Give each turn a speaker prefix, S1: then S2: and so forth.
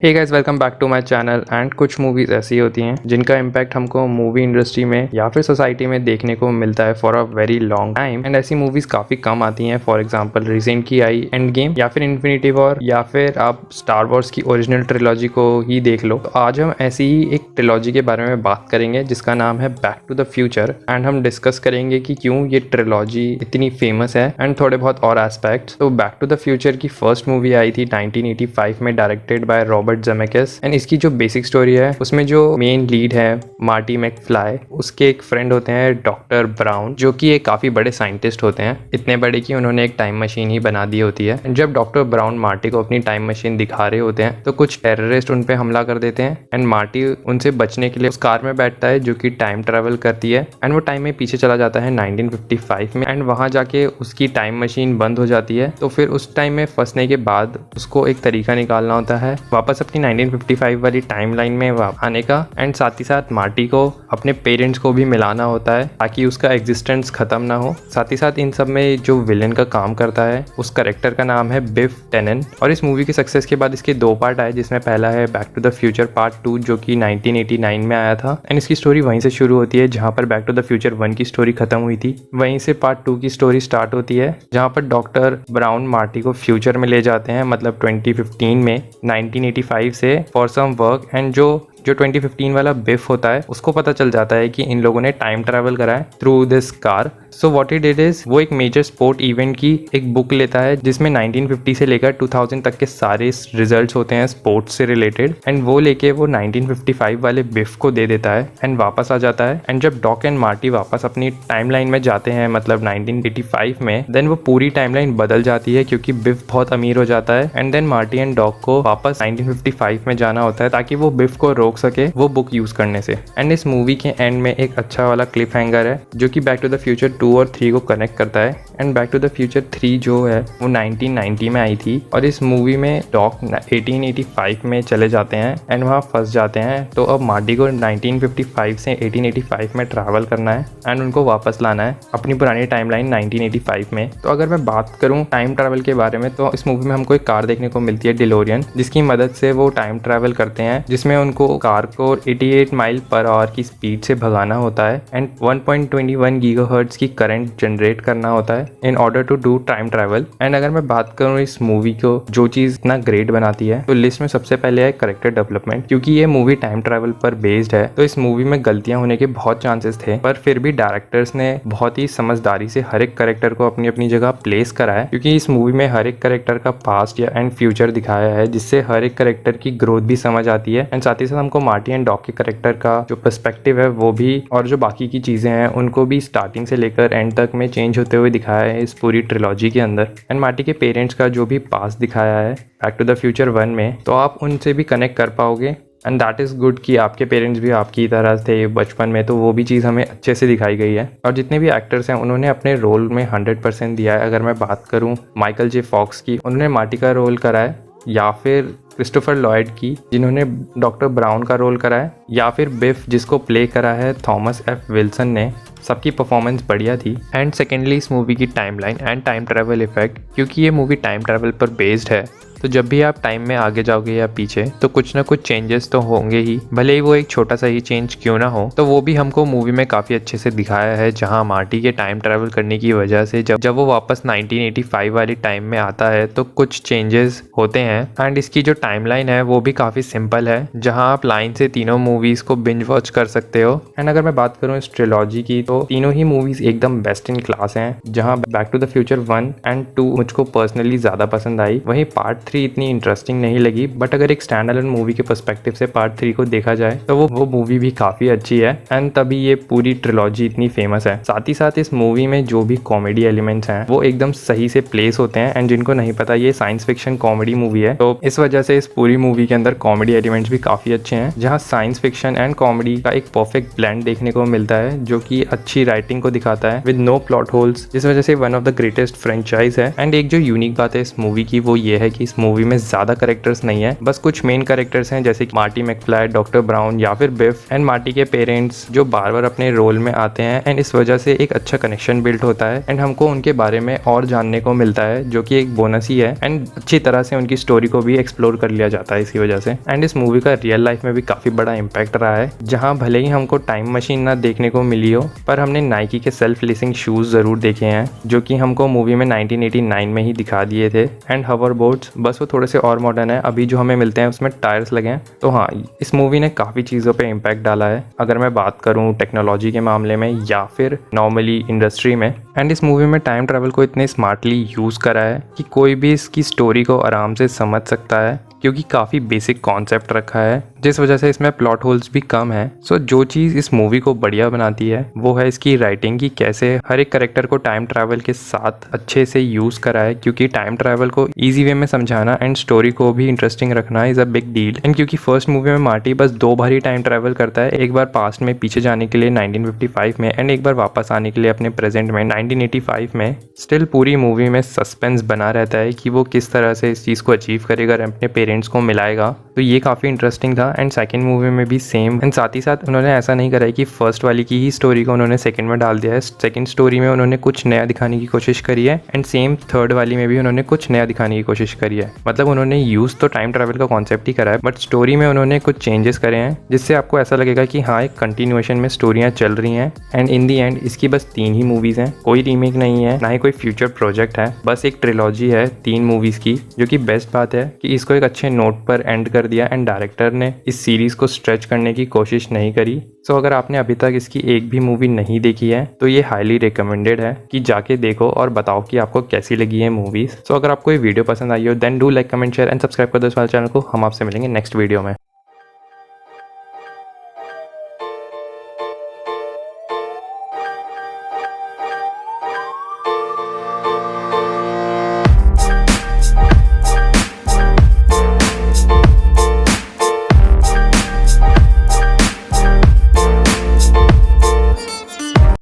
S1: Hey guys, welcome back to my channel. And कुछ movies ऐसी होती हैं जिनका इम्पैक्ट हमको मूवी इंडस्ट्री में या फिर सोसाइटी में देखने को मिलता है for a very long time. And ऐसी मूवीज़ काफ़ी कम आती हैं। फॉर एग्जांपल रिसेंट की आई एंड गेम या फिर इन्फिनिटी वॉर या फिर आप स्टार वॉर्स की ओरिजिनल ट्रिलॉजी को ही देख लो। तो आज हम ऐसी ही एक ट्रिलॉजी के बारे में बात करेंगे जिसका नाम है Back to the Future. And हम डिस्कस करेंगे कि क्यों ये ट्रिलॉजी इतनी फेमस है एंड थोड़े बहुत और एस्पेक्ट्स। तो बैक टू द फ्यूचर की फर्स्ट मूवी आई थी 1985 में, directed by Robert Zemeckis. And इसकी जो बेसिक स्टोरी है उसमें जो मेन लीड है मार्टी मैकफ्लाई, उसके एक फ्रेंड होते हैं डॉक्टर ब्राउन, जो कि एक काफी बड़े साइंटिस्ट होते हैं, इतने बड़े कि उन्होंने एक टाइम मशीन ही बना दी होती है। जब डॉक्टर ब्राउन मार्टी को अपनी टाइम मशीन दिखा रहे होते हैं तो कुछ टेररिस्ट उन पे हमला कर देते हैं एंड मार्टी उनसे बचने के लिए उस कार में बैठता है जो कि टाइम ट्रेवल करती है। एंड वो टाइम में पीछे चला जाता है 1955 में। एंड वहां जाके उसकी टाइम मशीन बंद हो जाती है। तो फिर उस टाइम में फंसने के बाद उसको एक तरीका निकालना होता है वापस अपनी 1955 वाली टाइमलाइन में आने का। एंड साथ ही साथ मार्टी को अपने पेरेंट्स को भी मिलाना होता है ताकि उसका एग्जिस्टेंस खत्म ना हो। साथ ही साथ इन सब में जो विलेन का काम करता है उस कैरेक्टर का नाम है बिफ टेनन। और इस मूवी के सक्सेस के बाद इसके दो पार्ट आए, जिसमें पहला है Back to the Future part 2 जो कि 1989 में आया था। एंड इसकी स्टोरी वहीं से शुरू होती है जहां पर बैक टू द फ्यूचर 1 की स्टोरी खत्म हुई थी। वहीं से पार्ट 2 की स्टोरी स्टार्ट होती है जहां पर डॉक्टर ब्राउन मार्टी को फ्यूचर में ले जाते हैं, मतलब 2015 में 1985 से फॉर सम वर्क। एंड जो 2015 वाला बिफ होता है उसको पता चल जाता है कि इन लोगों ने टाइम ट्रैवल करा है through this car. So what he did is वो एक मेजर स्पोर्ट इवेंट की एक बुक लेता है जिसमें 1950 से लेकर 2000 तक के सारे रिजल्ट्स होते हैं स्पोर्ट्स से रिलेटेड। एंड वो लेके वो 1955 वाले बिफ को दे देता है एंड वापस आ जाता है। एंड जब डॉक एंड मार्टी वापस अपनी टाइमलाइन में जाते हैं, मतलब 1985 में, देन वो पूरी टाइमलाइन बदल जाती है क्योंकि बिफ बहुत अमीर हो जाता है। And then Marty and Doc को वापस 1955 में जाना होता है ताकि वो बिफ को रोक सके वो बुक यूज करने से। एंड इस मूवी के एंड में एक अच्छा वाला क्लिप हैंगर है जो कि बैक टू द फ्यूचर 2 और 3 को कनेक्ट करता है। And Back to the Future 3 जो है वो 1990 में आई थी और इस मूवी में डॉक 1885 में चले जाते हैं एंड वहाँ फंस जाते हैं। तो अब मार्टी को 1955 से 1885 में ट्रैवल करना है एंड उनको वापस लाना है अपनी पुरानी टाइमलाइन 1985 में। तो अगर मैं बात करूँ टाइम ट्रैवल के बारे में तो इस मूवी में हमको एक कार देखने को मिलती है डिलोरियन, जिसकी मदद से वो टाइम ट्रैवल करते हैं, जिसमें उनको कार को 88 माइल पर आवर की स्पीड से भगाना होता है एंड 1.21 गीगाहर्ट्ज की करंट जनरेट करना होता है in order to do time travel. And अगर मैं बात करूँ इस मूवी को जो चीज इतना ग्रेट बनाती है तो लिस्ट में सबसे पहले है कैरेक्टर डेवलपमेंट। क्योंकि ये मूवी टाइम ट्रैवल पर बेस्ड है तो इस मूवी में गलतियां होने के बहुत चांसेस थे, पर फिर भी डायरेक्टर्स ने बहुत ही समझदारी से हर एक कैरेक्टर को अपनी अपनी जगह प्लेस करा है। क्योंकि इस मूवी में हर एक कैरेक्टर का पास्ट या एंड फ्यूचर दिखाया है जिससे हर एक कैरेक्टर की ग्रोथ भी समझ आती है। एंड साथ ही साथ हमको मार्टी एंड डॉक के कैरेक्टर का जो पर्सपेक्टिव है वो भी और जो बाकी की चीजें हैं उनको भी स्टार्टिंग से लेकर एंड तक में चेंज होते हुए दिखाया है इस पूरी ट्रिलॉजी के अंदर। एंड मार्टी के पेरेंट्स का जो भी पास्ट दिखाया है बैक टू द फ्यूचर 1 में, तो आप उनसे भी कनेक्ट कर पाओगे। एंड दैट इज़ गुड कि आपके पेरेंट्स भी आपकी तरह थे बचपन में, तो वो भी चीज़ हमें अच्छे से दिखाई गई है। और जितने भी एक्टर्स हैं उन्होंने अपने रोल में 100% दिया है। अगर मैं बात करूँ माइकल जे फॉक्स की, उन्होंने मार्टी का रोल करा है, या फिर क्रिस्टोफर लॉयड की जिन्होंने डॉक्टर ब्राउन का रोल करा है, या फिर बिफ जिसको प्ले करा है थॉमस एफ विल्सन ने। सबकी परफॉर्मेंस बढ़िया थी। एंड सेकेंडली इस मूवी की timeline and time travel effect, क्योंकि ये मूवी टाइम ट्रैवल पर बेस्ड है तो जब भी आप टाइम में आगे जाओगे या पीछे तो कुछ ना कुछ चेंजेस तो होंगे ही, भले ही वो एक छोटा सा ही चेंज क्यों ना हो। तो वो भी हमको मूवी में काफ़ी अच्छे से दिखाया है, जहां मार्टी के टाइम ट्रैवल करने की वजह से जब वो वापस 1985 वाली टाइम में आता है तो कुछ चेंजेस होते हैं। एंड इसकी जो टाइमलाइन है वो भी काफ़ी सिंपल है, जहाँ आप लाइन से तीनों मूवीज़ को बिंज वॉच कर सकते हो। एंड अगर मैं बात करूँ इस ट्रिलॉजी की तो तीनों ही मूवीज़ एकदम बेस्ट इन क्लास हैं, जहाँ Back to the Future 1 and 2 मुझको पर्सनली ज़्यादा पसंद आई। वहीं पार्ट 3 इतनी इंटरेस्टिंग नहीं लगी, बट अगर एक स्टैंड अलोन मूवी के पर्सपेक्टिव से पार्ट 3 को देखा जाए तो वो मूवी भी काफी अच्छी है। एंड तभी ये पूरी ट्रिलॉजी इतनी फेमस है। साथ ही साथ इस मूवी में जो भी कॉमेडी एलिमेंट्स हैं वो एकदम सही से प्लेस होते हैं। एंड जिनको नहीं पता, ये साइंस फिक्शन कॉमेडी मूवी है, तो इस वजह से इस पूरी मूवी के अंदर कॉमेडी एलिमेंट्स भी काफी अच्छे हैं, जहाँ साइंस फिक्शन एंड कॉमेडी का एक परफेक्ट ब्लेंड देखने को मिलता है जो कि अच्छी राइटिंग को दिखाता है विद नो प्लॉट होल्स, जिस वजह से one of the greatest franchise है। एंड एक जो यूनिक बात है इस मूवी की वो ये है कि इस मूवी में ज्यादा कैरेक्टर्स नहीं है, बस कुछ मेन कैरेक्टर्स हैं जैसे मार्टी मैकफ्लाई, डॉक्टर ब्राउन या फिर बिफ एंड मार्टी के पेरेंट्स जो बार बार अपने रोल में आते हैं एंड इस वजह से एक अच्छा कनेक्शन बिल्ड होता है एंड हमको उनके बारे में और जानने को मिलता है जो कि एक बोनस ही है एंड अच्छी तरह से उनकी स्टोरी को भी एक्सप्लोर कर लिया जाता है इसी वजह से। एंड इस मूवी का रियल लाइफ में भी काफी बड़ा इम्पैक्ट रहा है, जहाँ भले ही हमको टाइम मशीन ना देखने को मिली हो पर हमने नाइकी के सेल्फ लेसिंग शूज जरूर देखे हैं जो कि हमको मूवी में 1989 में ही दिखा दिए थे। एंड हवर बोट्स बस वो थोड़े से और मॉडर्न है, अभी जो हमें मिलते हैं उसमें टायर्स लगे हैं। तो हाँ, इस मूवी ने काफ़ी चीज़ों पे इम्पैक्ट डाला है अगर मैं बात करूँ टेक्नोलॉजी के मामले में या फिर नॉर्मली इंडस्ट्री में। एंड इस मूवी में टाइम ट्रैवल को इतने स्मार्टली यूज़ करा है कि कोई भी इसकी स्टोरी को आराम से समझ सकता है क्योंकि काफ़ी बेसिक कॉन्सेप्ट रखा है जिस वजह से इसमें प्लॉट होल्स भी कम है। सो जो चीज़ इस मूवी को बढ़िया बनाती है वो है इसकी राइटिंग की कैसे हर एक करेक्टर को टाइम ट्रैवल के साथ अच्छे से यूज़ करा है, क्योंकि टाइम ट्रैवल को ईजी वे में समझाना एंड स्टोरी को भी इंटरेस्टिंग रखना is a big deal. And क्योंकि फर्स्ट मूवी में मार्टी बस 2 बार ही टाइम ट्रैवल करता है, एक बार पास्ट में पीछे जाने के लिए 1955 में एंड एक बार वापस आने के लिए अपने प्रेजेंट में 1985 में, स्टिल पूरी मूवी में सस्पेंस बना रहता है कि वो किस तरह से इस चीज़ को अचीव करेगा और अपने पेरेंट्स को मिलाएगा। तो ये काफ़ी इंटरेस्टिंग था। एंड सेकंड मूवी में भी सेम, एंड साथ ही साथ उन्होंने ऐसा नहीं करा है कि फर्स्ट वाली की ही स्टोरी को उन्होंने सेकंड में डाल दिया है। सेकंड स्टोरी में उन्होंने कुछ नया दिखाने की कोशिश करी है एंड सेम थर्ड वाली में भी उन्होंने कुछ नया दिखाने की कोशिश करी है। मतलब उन्होंने यूज़ तो टाइम ट्रैवल का कॉन्सेप्ट ही करा है बट स्टोरी में उन्होंने कुछ चेंजेस करे हैं जिससे आपको ऐसा लगेगा कि हाँ, एक कंटिन्यूएशन में स्टोरियाँ चल रही हैं। एंड इन दी एंड इसकी बस 3 ही मूवीज़ हैं, कोई रीमेक नहीं है, ना ही कोई फ्यूचर प्रोजेक्ट है, बस एक ट्रिलॉजी है 3 मूवीज़ की, जो कि बेस्ट बात है कि इसको एक अच्छे नोट पर एंड कर दिया एंड डायरेक्टर ने इस सीरीज़ को स्ट्रेच करने की कोशिश नहीं करी। सो अगर आपने अभी तक इसकी एक भी मूवी नहीं देखी है तो ये हाईली रिकमेंडेड है कि जाके देखो और बताओ कि आपको कैसी लगी है मूवीज़। सो अगर आपको ये वीडियो पसंद आई हो then do like, comment, share and subscribe कर दो इस वाले चैनल को। हम आपसे मिलेंगे नेक्स्ट वीडियो में।